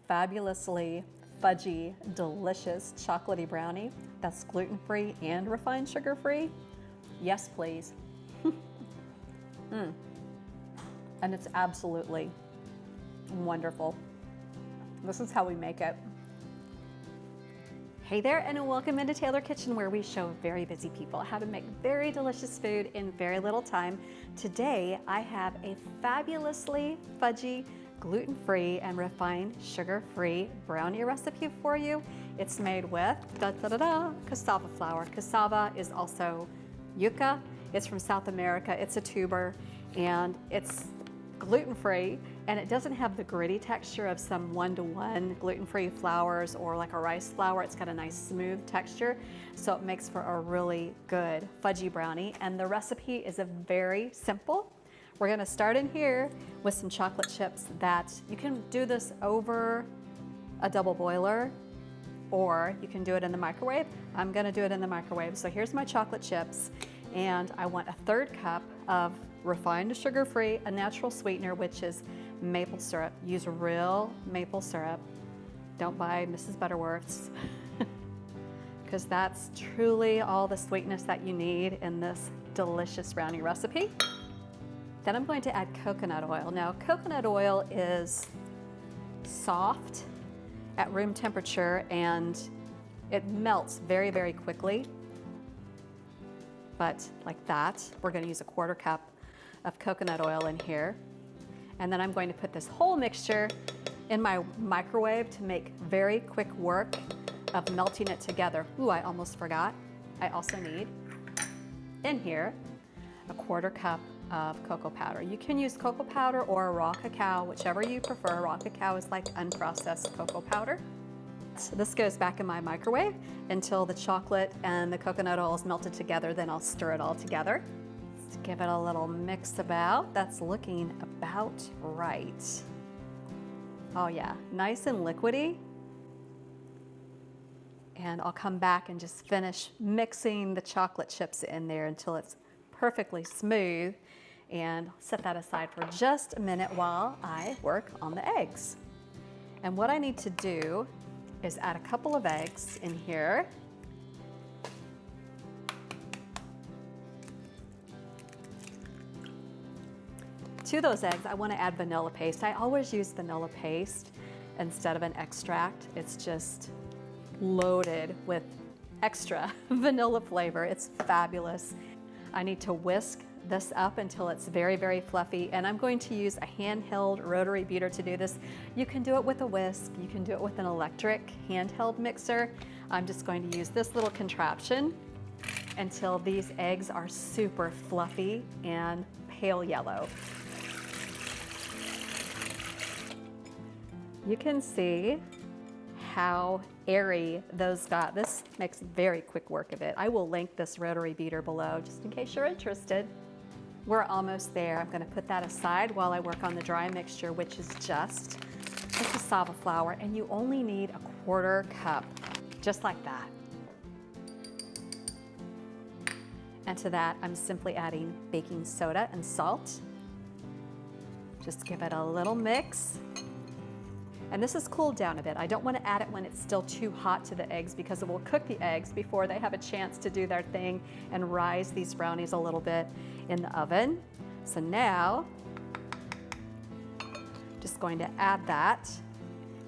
fabulously fudgy, delicious chocolatey brownie that's gluten-free and refined sugar-free? Yes, please. And it's absolutely wonderful. This is how we make it. Hey there, and welcome into Taylor Kitchen, where we show very busy people how to make very delicious food in very little time. Today, I have a fabulously fudgy, gluten-free and refined sugar-free brownie recipe for you. It's made with cassava flour. Cassava is also yucca. It's from South America. It's a tuber, and it's gluten-free, and it doesn't have the gritty texture of some one-to-one gluten-free flours or like a rice flour. It's got a nice smooth texture, so it makes for a really good fudgy brownie. And the recipe is very simple. We're gonna start in here with some chocolate chips that you can do this over a double boiler, or you can do it in the microwave. I'm gonna do it in the microwave. So here's my chocolate chips, and I want a 1/3 cup of refined sugar-free, a natural sweetener, which is maple syrup. Use real maple syrup. Don't buy Mrs. Butterworth's, because that's truly all the sweetness that you need in this delicious brownie recipe. Then I'm going to add coconut oil. Now, coconut oil is soft at room temperature, and it melts very, very quickly. But like that, we're gonna use a 1/4 cup of coconut oil in here. And then I'm going to put this whole mixture in my microwave to make very quick work of melting it together. Ooh, I almost forgot. I also need in here a 1/4 cup of cocoa powder. You can use cocoa powder or raw cacao, whichever you prefer. Raw cacao is like unprocessed cocoa powder. So this goes back in my microwave until the chocolate and the coconut oil is melted together, then I'll stir it all together. Let's give it a little mix about. That's looking about right. Oh yeah, nice and liquidy. And I'll come back and just finish mixing the chocolate chips in there until it's perfectly smooth, and set that aside for just a minute while I work on the eggs. And what I need to do is add a couple of eggs in here. To those eggs, I want to add vanilla paste. I always use vanilla paste instead of an extract. It's just loaded with extra vanilla flavor. It's fabulous. I need to whisk this up until it's very, very fluffy, and I'm going to use a handheld rotary beater to do this. You can do it with a whisk, you can do it with an electric handheld mixer. I'm just going to use this little contraption until these eggs are super fluffy and pale yellow. You can see how airy those got. This makes very quick work of it. I will link this rotary beater below just in case you're interested. We're almost there. I'm gonna put that aside while I work on the dry mixture, which is just the cassava flour, and you only need a 1/4 cup, just like that. And to that, I'm simply adding baking soda and salt. Just give it a little mix. And this is cooled down a bit. I don't want to add it when it's still too hot to the eggs, because it will cook the eggs before they have a chance to do their thing and rise these brownies a little bit in the oven. So now, just going to add that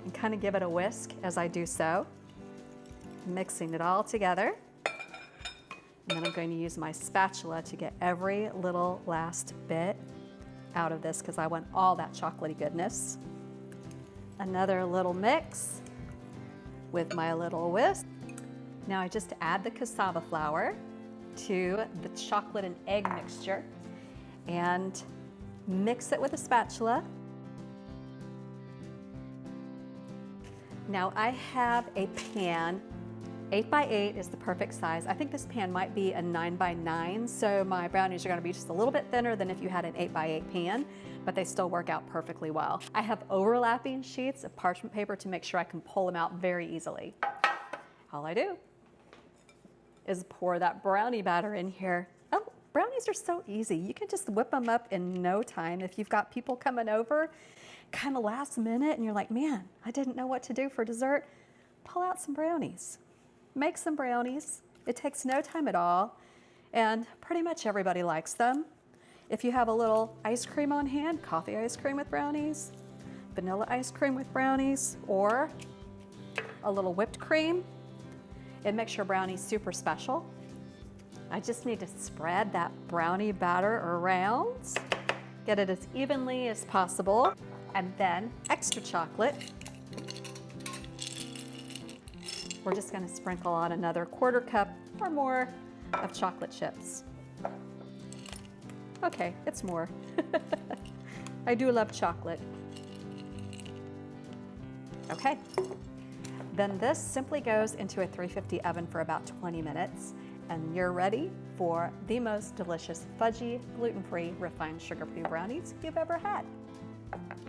and kind of give it a whisk as I do so, mixing it all together. And then I'm going to use my spatula to get every little last bit out of this, because I want all that chocolatey goodness. Another little mix with my little whisk. Now I just add the cassava flour to the chocolate and egg mixture and mix it with a spatula. Now I have a pan. 8 by 8 is the perfect size. I think this pan might be a 9 by 9, so my brownies are gonna be just a little bit thinner than if you had an 8 by 8 pan, but they still work out perfectly well. I have overlapping sheets of parchment paper to make sure I can pull them out very easily. All I do is pour that brownie batter in here. Oh, brownies are so easy. You can just whip them up in no time. If you've got people coming over, kind of last minute and you're like, man, I didn't know what to do for dessert, pull out some brownies. Make some brownies. It takes no time at all, and pretty much everybody likes them. If you have a little ice cream on hand, coffee ice cream with brownies, vanilla ice cream with brownies, or a little whipped cream, it makes your brownies super special. I just need to spread that brownie batter around, get it as evenly as possible, and then extra chocolate. We're just going to sprinkle on another 1/4 cup or more of chocolate chips. Okay, it's more. I do love chocolate. Okay, then this simply goes into a 350 oven for about 20 minutes, and you're ready for the most delicious fudgy, gluten-free, refined sugar-free brownies you've ever had.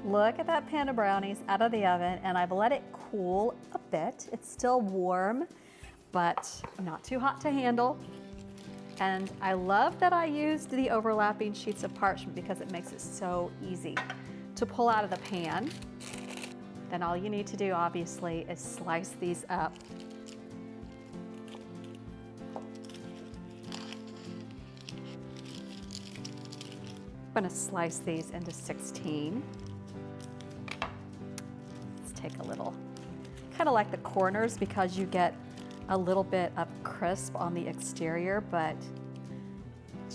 Look at that pan of brownies out of the oven, and I've let it cool a bit. It's still warm, but not too hot to handle. And I love that I used the overlapping sheets of parchment because it makes it so easy to pull out of the pan. Then all you need to do, obviously, is slice these up. I'm going to slice these into 16. Let's take a little, kind of like the corners, because you get a little bit of crisp on the exterior, but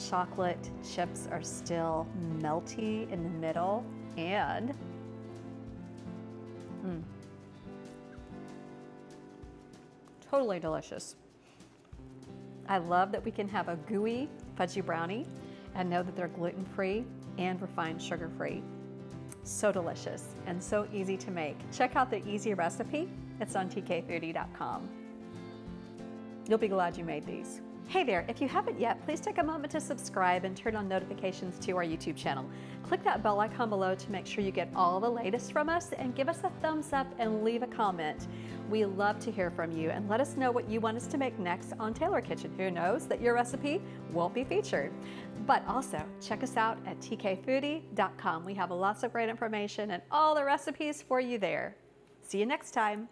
chocolate chips are still melty in the middle, and totally delicious. I love that we can have a gooey fudgy brownie and know that they're gluten-free and refined sugar-free. So delicious and so easy to make. Check out the easy recipe. It's on tkfoodie.com. You'll be glad you made these. Hey there, if you haven't yet, please take a moment to subscribe and turn on notifications to our YouTube channel. Click that bell icon below to make sure you get all the latest from us, and give us a thumbs up and leave a comment. We love to hear from you, and let us know what you want us to make next on TaylorKitchen. Who knows that your recipe won't be featured. But also, check us out at tkfoodie.com. We have lots of great information and all the recipes for you there. See you next time.